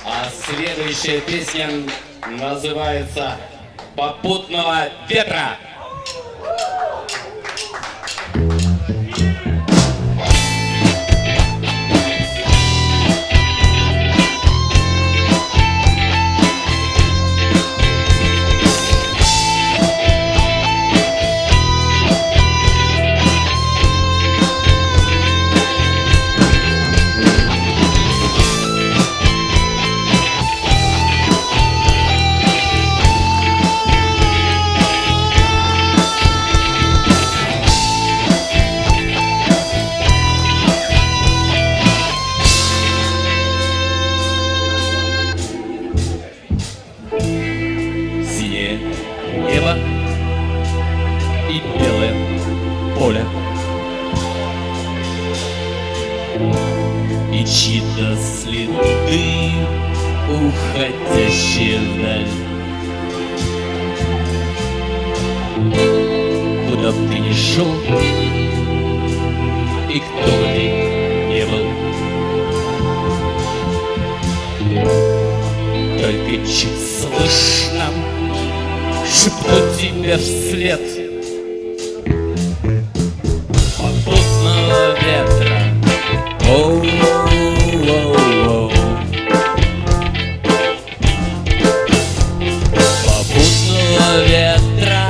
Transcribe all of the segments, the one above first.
А следующая песня называется «Попутного ветра». Небо и белое поле, и чьи-то следы, уходящие вдаль. Куда бы ты ни шел, и кто бы ты ни был, только чуть слышно шепнуть тебе вслед попутного ветра. Оу-оу-оу. Попутного ветра.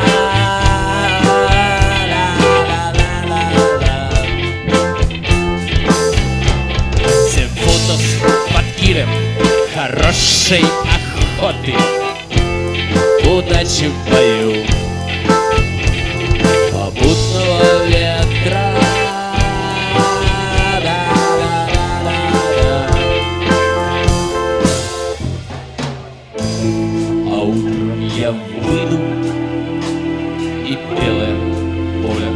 Ла-ла-ла-ла-ла. 7 футов под килем хорошей охоты. Удачи в бою попутного ветра. А утром я выйду, и белое поле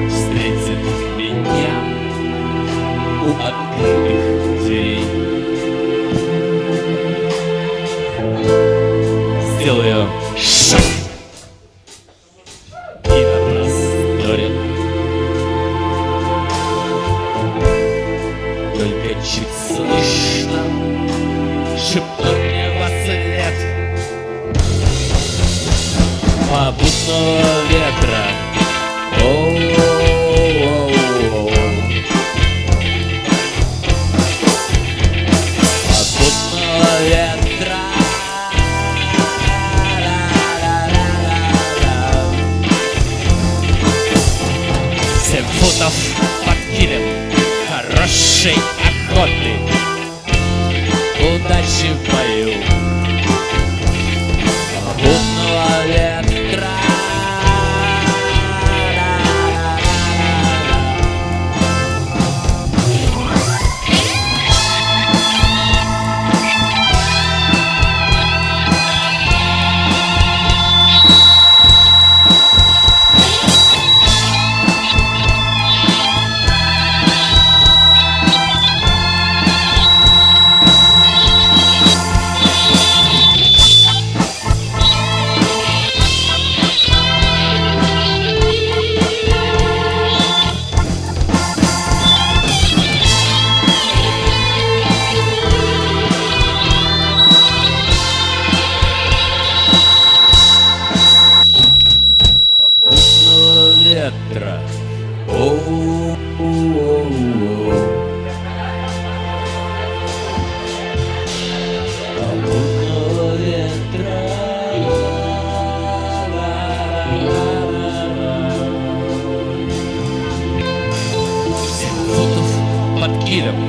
встретит меня у открытых дверей. Сделаю шаг и на просторе только чуть слышно шепнут мне во след попутного ветра. Оу-оу-оу. Попутного ветра. 7 футов под килем хорошей охоты. Удачи в бою попутного ветра. Ветра. Оу-оу-оу. Попутного ветра. Ла-ла-ла-ла. 7 футов под килем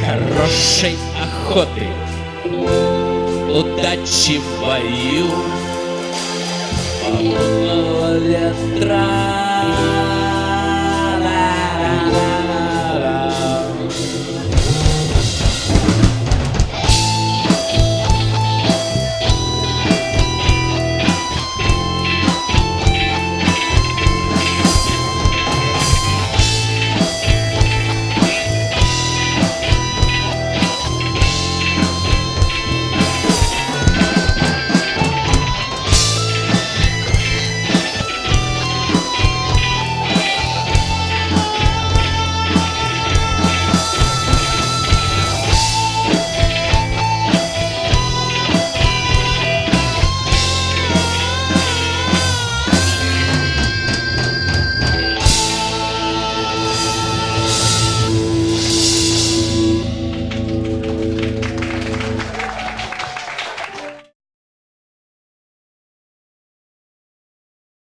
хорошей охоты. Удачи в бою попутного ветра.